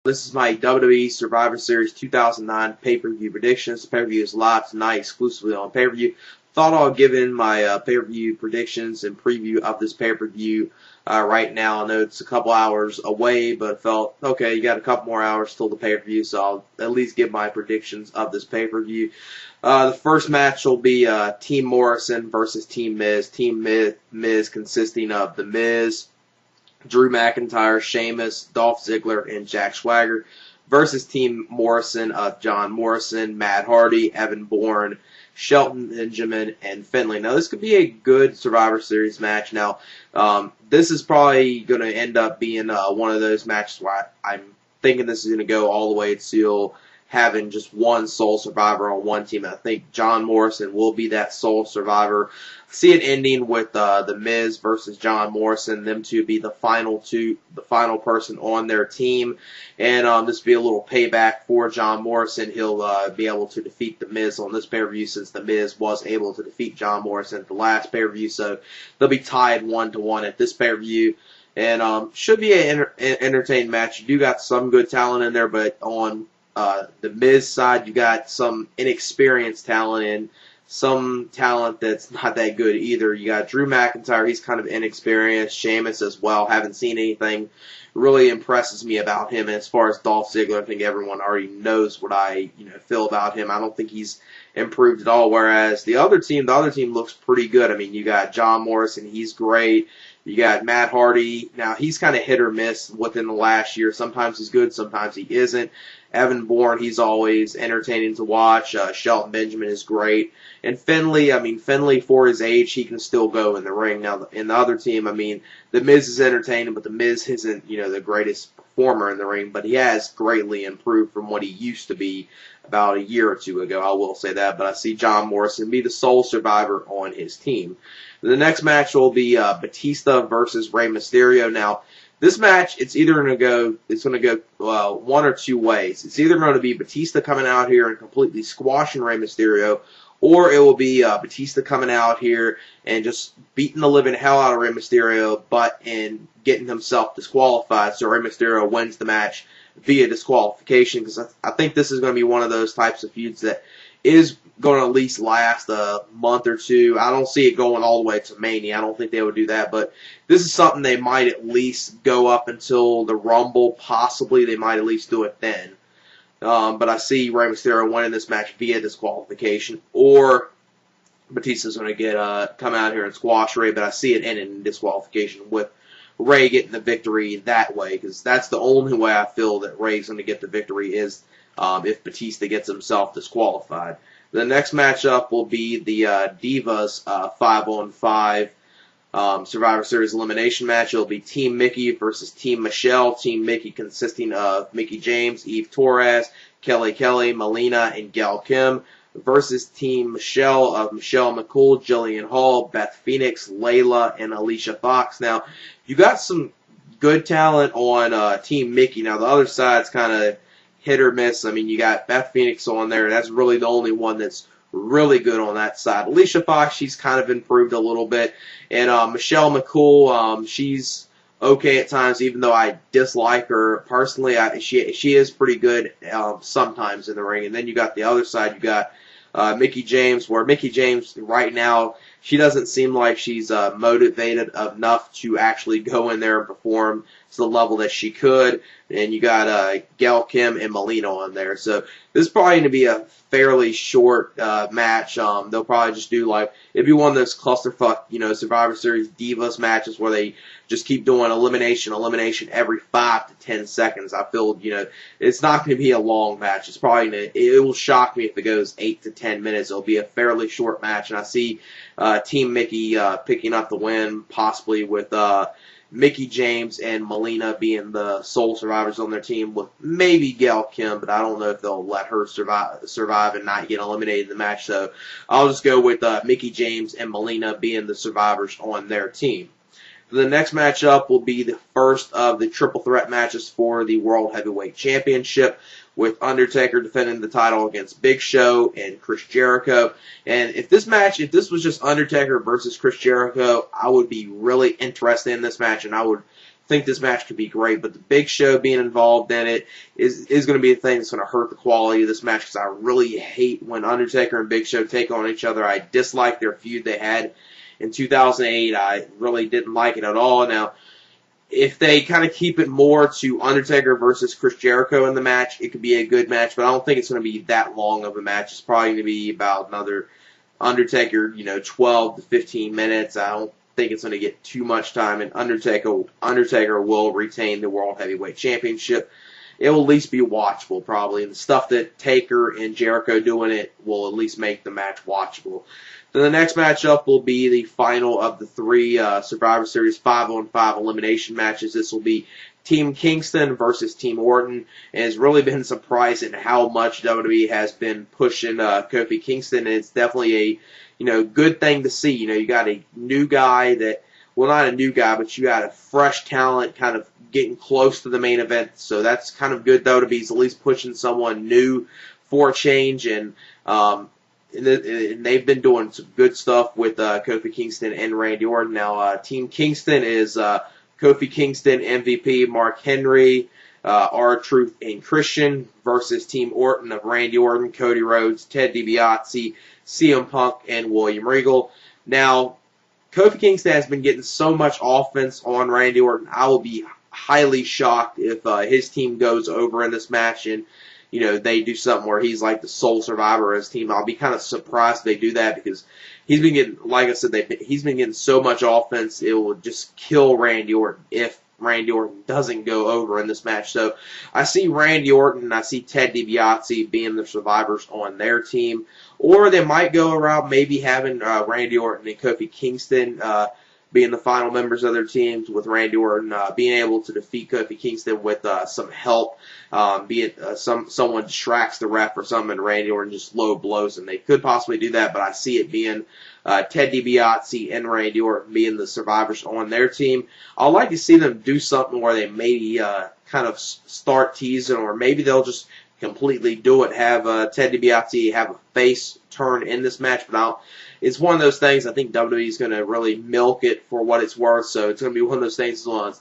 This is my WWE Survivor Series 2009 pay-per-view predictions. The pay-per-view is live tonight exclusively on pay-per-view. Thought I'll give in my pay-per-view predictions and preview of this pay-per-view right now. I know it's a couple hours away, but felt, okay, you got a couple more hours till the pay-per-view, so I'll at least give my predictions of this pay-per-view. The first match will be Team Morrison versus Team Miz. Team Miz consisting of The Miz, Drew McIntyre, Sheamus, Dolph Ziggler, and Jack Swagger versus Team Morrison of John Morrison, Matt Hardy, Evan Bourne, Shelton, Benjamin, and Finlay. Now, this could be a good Survivor Series match. Now, this is probably going to end up being one of those matches where I'm thinking this is going to go all the way to having just one sole survivor on one team. I think John Morrison will be that sole survivor. See it ending with The Miz versus John Morrison, them two be the final person on their team, and this will be a little payback for John Morrison. He'll be able to defeat The Miz on this pay-per-view, since The Miz was able to defeat John Morrison at the last pay-per-view, so they'll be tied 1-1 at this pay-per-view. And should be an entertaining match. You do got some good talent in there, but on the Miz side, you got some inexperienced talent and some talent that's not that good either. You got Drew McIntyre, he's kind of inexperienced. Sheamus as well. Haven't seen anything really impresses me about him. And as far as Dolph Ziggler, I think everyone already knows what I feel about him. I don't think he's improved at all. Whereas the other team looks pretty good. I mean, you got John Morrison, he's great. You got Matt Hardy. Now, he's kind of hit or miss within the last year. Sometimes he's good, sometimes he isn't. Evan Bourne, he's always entertaining to watch. Shelton Benjamin is great. And Finlay, Finlay, for his age, he can still go in the ring. Now, in the other team, The Miz is entertaining, but The Miz isn't, the greatest performer in the ring, but he has greatly improved from what he used to be about a year or two ago. I will say that, but I see John Morrison be the sole survivor on his team. The next match will be Batista versus Rey Mysterio. Now, this match, it's going to go one or two ways. It's either going to be Batista coming out here and completely squashing Rey Mysterio, or it will be Batista coming out here and just beating the living hell out of Rey Mysterio, and getting himself disqualified, so Rey Mysterio wins the match via disqualification, because I think this is going to be one of those types of feuds that is going to at least last a month or two. I don't see it going all the way to Mania. I don't think they would do that, but this is something they might at least go up until the Rumble. Possibly they might at least do it then. But I see Rey Mysterio winning this match via disqualification, or Batista's going to come out here and squash Rey, but I see it ending in disqualification with Rey getting the victory that way, because that's the only way I feel that Rey's going to get the victory is if Batista gets himself disqualified. The next matchup will be the Divas 5-on-5 Survivor Series elimination match. It'll be Team Mickey versus Team Michelle. Team Mickey consisting of Mickie James, Eve Torres, Kelly, Melina, and Gail Kim, versus Team Michelle of Michelle McCool, Jillian Hall, Beth Phoenix, Layla, and Alicia Fox. Now, you got some good talent on Team Mickey. Now, the other side's kind of hit or miss. You got Beth Phoenix on there. That's really the only one that's really good on that side. Alicia Fox, she's kind of improved a little bit. And Michelle McCool, she's okay at times, even though I dislike her personally. She is pretty good sometimes in the ring. And then you got the other side. You got Mickie James, where Mickie James right now, she doesn't seem like she's motivated enough to actually go in there and perform to the level that she could. And you got Gail Kim and Melina on there. So this is probably going to be a fairly short match. They'll probably just do it'd be one of those clusterfuck, Survivor Series Divas matches where they just keep doing elimination every 5 to 10 seconds. I feel, it's not going to be a long match. It's probably it will shock me if it goes 8 to 10 minutes. It'll be a fairly short match, and I see Team Mickey picking up the win, possibly with Mickie James and Melina being the sole survivors on their team, with maybe Gail Kim, but I don't know if they'll let her survive and not get eliminated in the match. So I'll just go with Mickie James and Melina being the survivors on their team. The next matchup will be the first of the triple threat matches for the World Heavyweight Championship, with Undertaker defending the title against Big Show and Chris Jericho. And if this was just Undertaker versus Chris Jericho, I would be really interested in this match, and I would think this match could be great, but the Big Show being involved in it is going to be a thing that's going to hurt the quality of this match, because I really hate when Undertaker and Big Show take on each other. I dislike their feud they had in 2008. I really didn't like it at all. Now, if they kind of keep it more to Undertaker versus Chris Jericho in the match, it could be a good match, but I don't think it's going to be that long of a match. It's probably going to be about another Undertaker, 12 to 15 minutes. I don't think it's going to get too much time, and Undertaker will retain the World Heavyweight Championship. It will at least be watchable, probably, and the stuff that Taker and Jericho do in it will at least make the match watchable. Then the next matchup will be the final of the 3 Survivor Series 5-on-5 elimination matches. This will be Team Kingston versus Team Orton, and it's really been surprising how much WWE has been pushing Kofi Kingston, and it's definitely a good thing to see. You got a new guy that, well, not a new guy, but you got a fresh talent kind of getting close to the main event, so that's kind of good. WWE's at least pushing someone new for a change, and they've been doing some good stuff with Kofi Kingston and Randy Orton. Now, Team Kingston is Kofi Kingston, MVP, Mark Henry, R-Truth, and Christian versus Team Orton of Randy Orton, Cody Rhodes, Ted DiBiase, CM Punk, and William Regal. Now, Kofi Kingston has been getting so much offense on Randy Orton. I will be highly shocked if his team goes over in this match and they do something where he's like the sole survivor of his team. I'll be kind of surprised if they do that, because he's been getting, like I said, he's been getting so much offense, it will just kill Randy Orton if Randy Orton doesn't go over in this match. So I see Randy Orton and I see Ted DiBiase being the survivors on their team. Or they might go around maybe having Randy Orton and Kofi Kingston being the final members of their teams, with Randy Orton being able to defeat Kofi Kingston with some help, be it someone distracts the ref or something, and Randy Orton just low blows him. They could possibly do that, but I see it being Ted DiBiase and Randy Orton being the survivors on their team. I'd like to see them do something where they maybe kind of start teasing, or maybe they'll just completely do it, have Ted DiBiase have a face turn in this match, but it's one of those things. I think WWE is going to really milk it for what it's worth, so it's going to be one of those things that's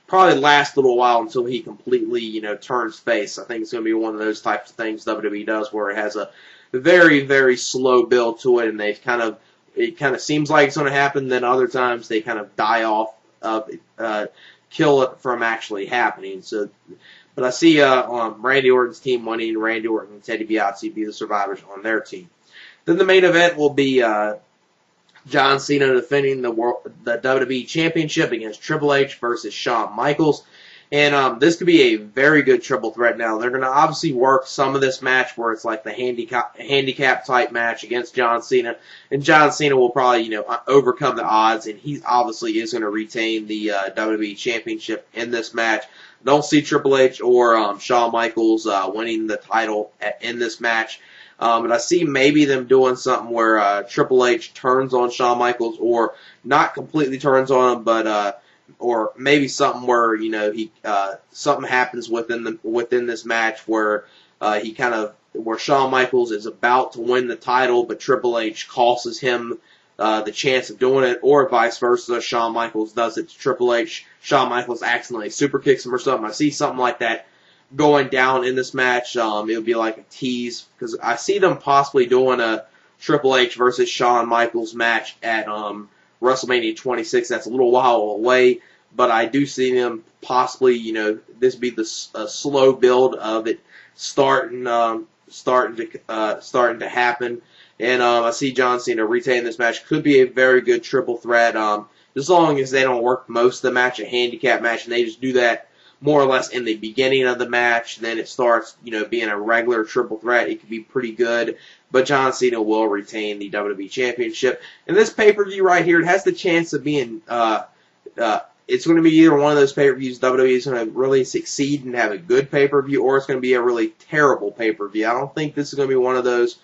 probably last a little while until he completely, turns face. I think it's going to be one of those types of things WWE does, where it has a very, very slow build to it, and it kind of seems like it's going to happen, then other times they kind of die off, kill it from actually happening. So, but I see Randy Orton's team winning, Randy Orton and Ted DiBiase be the survivors on their team. Then the main event will be John Cena defending the WWE Championship against Triple H versus Shawn Michaels. And this could be a very good triple threat. Now, they're going to obviously work some of this match where it's like the handicap type match against John Cena. And John Cena will probably, overcome the odds, and he obviously is going to retain the WWE Championship in this match. Don't see Triple H or Shawn Michaels winning the title in this match. But I see maybe them doing something where Triple H turns on Shawn Michaels, or not completely turns on him, but or maybe something where something happens within this match where where Shawn Michaels is about to win the title, but Triple H costs him the chance of doing it, or vice versa. Shawn Michaels does it to Triple H. Shawn Michaels accidentally super kicks him or something. I see something like that going down in this match. It would be like a tease, because I see them possibly doing a Triple H versus Shawn Michaels match at WrestleMania 26. That's a little while away, but I do see them possibly, this be the slow build of it starting to happen. And I see John Cena retain this match. Could be a very good triple threat. As long as they don't work most of the match, a handicap match, and they just do that more or less in the beginning of the match, then it starts, being a regular triple threat. It could be pretty good, but John Cena will retain the WWE Championship. And this pay-per-view right here, it has the chance of being, it's going to be either one of those pay-per-views WWE is going to really succeed and have a good pay-per-view, or it's going to be a really terrible pay-per-view. I don't think this is going to be one of those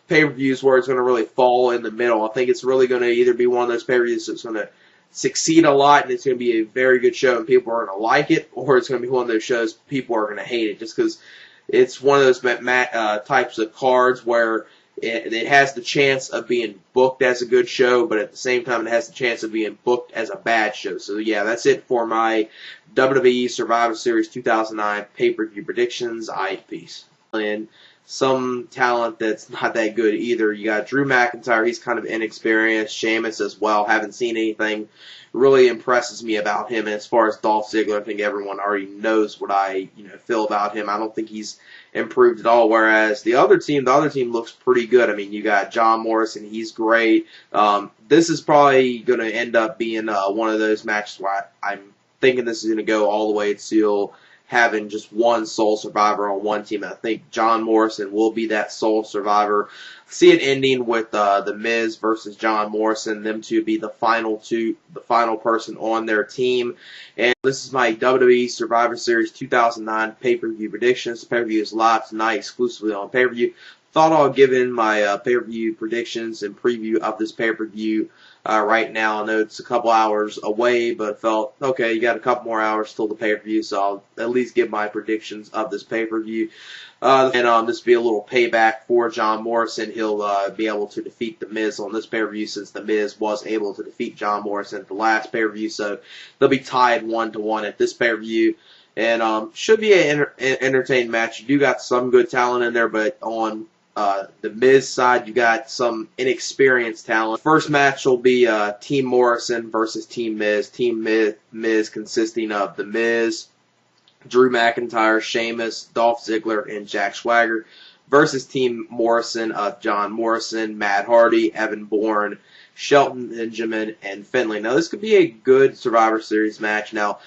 pay-per-views where it's going to really fall in the middle. I think it's really going to either be one of those pay-per-views that's going to succeed a lot, and it's going to be a very good show and people are going to like it, or it's going to be one of those shows people are going to hate it, just because it's one of those types of cards where It has the chance of being booked as a good show, but at the same time, it has the chance of being booked as a bad show. So, yeah, that's it for my WWE Survivor Series 2009 pay-per-view predictions. Peace. And some talent that's not that good either. You got Drew McIntyre. He's kind of inexperienced. Sheamus as well. Haven't seen anything really impresses me about him. And as far as Dolph Ziggler, I think everyone already knows what I feel about him. I don't think he's improved at all. Whereas the other team looks pretty good. I mean, you got John Morrison. He's great. This is probably going to end up being one of those matches where I'm thinking this is going to go all the way to having just one sole survivor on one team. I think John Morrison will be that sole survivor. See it ending with the Miz versus John Morrison, them two be the final person on their team. And this is my WWE Survivor Series 2009 pay-per-view predictions. The pay-per-view is live tonight, exclusively on pay-per-view. Thought I'll give in my pay-per-view predictions and preview of this pay-per-view right now. I know it's a couple hours away, but felt, okay, you got a couple more hours till the pay-per-view, so I'll at least give my predictions of this pay-per-view. And this will be a little payback for John Morrison. He'll be able to defeat The Miz on this pay-per-view, since The Miz was able to defeat John Morrison at the last pay-per-view, so they'll be tied 1-1 at this pay-per-view. And should be an entertaining match. You do got some good talent in there, but on the Miz side, you got some inexperienced talent. First match will be Team Morrison versus Team Miz. Team Miz consisting of The Miz, Drew McIntyre, Sheamus, Dolph Ziggler, and Jack Swagger versus Team Morrison of John Morrison, Matt Hardy, Evan Bourne, Shelton, Benjamin, and Finlay. Now, this could be a good Survivor Series match. Now,